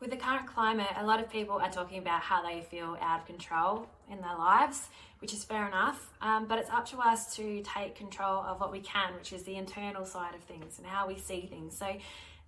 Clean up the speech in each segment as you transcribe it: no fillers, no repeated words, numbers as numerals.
With the current climate, a lot of people are talking about how they feel out of control in their lives, which is fair enough, but it's up to us to take control of what we can, which is the internal side of things and how we see things. So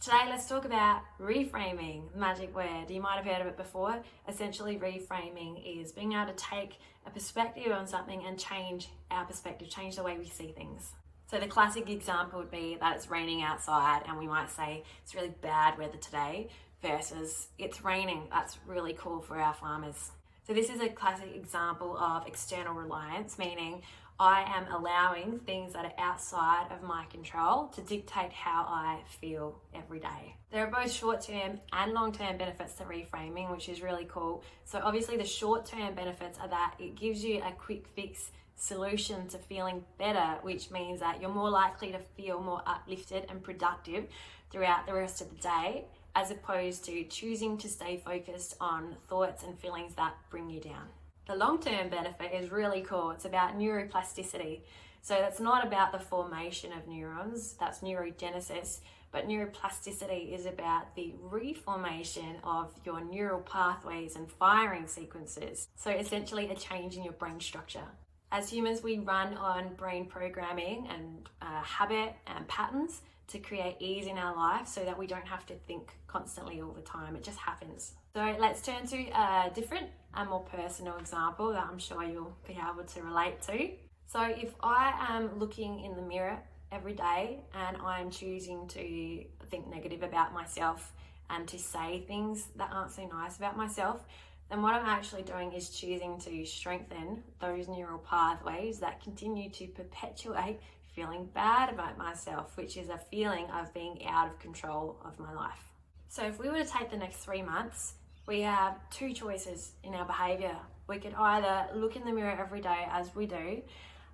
today let's talk about reframing, the magic word. You might have heard of it before. Essentially, reframing is being able to take a perspective on something and change our perspective, change the way we see things. So the classic example would be that it's raining outside and we might say it's really bad weather today versus it's raining. That's really cool for our farmers. So this is a classic example of external reliance, meaning I am allowing things that are outside of my control to dictate how I feel every day. There are both short-term and long-term benefits to reframing, which is really cool. So obviously the short-term benefits are that it gives you a quick fix solution to feeling better, which means that you're more likely to feel more uplifted and productive throughout the rest of the day, as opposed to choosing to stay focused on thoughts and feelings that bring you down. The long-term benefit is really cool. It's about neuroplasticity. So that's not about the formation of neurons, that's neurogenesis, but neuroplasticity is about the reformation of your neural pathways and firing sequences. So essentially a change in your brain structure. As humans, we run on brain programming and habit and patterns to create ease in our life so that we don't have to think constantly all the time. It just happens. So let's turn to a different and more personal example that I'm sure you'll be able to relate to. So if I am looking in the mirror every day and I'm choosing to think negative about myself and to say things that aren't so nice about myself, then what I'm actually doing is choosing to strengthen those neural pathways that continue to perpetuate feeling bad about myself, which is a feeling of being out of control of my life. So if we were to take the next 3 months, we have two choices in our behavior. We could either look in the mirror every day as we do,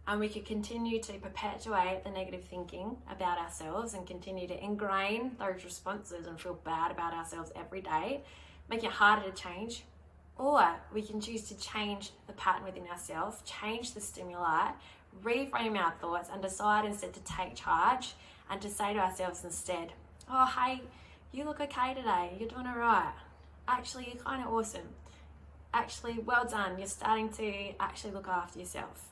and we could continue to perpetuate the negative thinking about ourselves and continue to ingrain those responses and feel bad about ourselves every day, make it harder to change. Or we can choose to change the pattern within ourselves, change the stimuli, reframe our thoughts, and decide instead to take charge and to say to ourselves instead, oh, hey, you look okay today. You're doing all right. Actually, you're kind of awesome. Actually, well done. You're starting to actually look after yourself.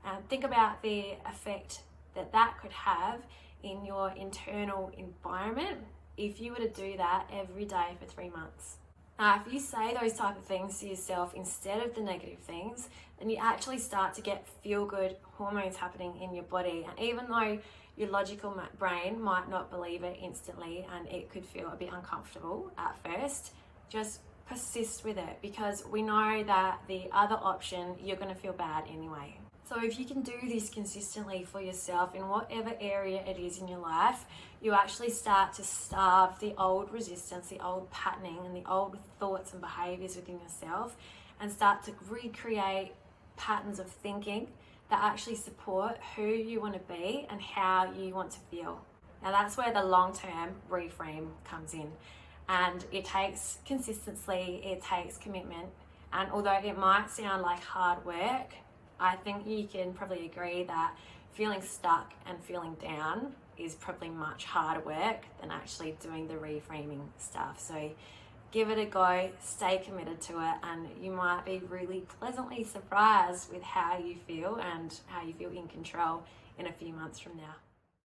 And think about the effect that that could have in your internal environment if you were to do that every day for 3 months. Now, if you say those type of things to yourself instead of the negative things, then you actually start to get feel-good hormones happening in your body. And even though your logical brain might not believe it instantly and it could feel a bit uncomfortable at first, just persist with it, because we know that the other option, you're going to feel bad anyway. So if you can do this consistently for yourself in whatever area it is in your life, you actually start to starve the old resistance, the old patterning and the old thoughts and behaviors within yourself, and start to recreate patterns of thinking that actually support who you want to be and how you want to feel. Now that's where the long-term reframe comes in. And it takes consistency, it takes commitment. And although it might sound like hard work, I think you can probably agree that feeling stuck and feeling down is probably much harder work than actually doing the reframing stuff. So give it a go, stay committed to it, and you might be really pleasantly surprised with how you feel and how you feel in control in a few months from now.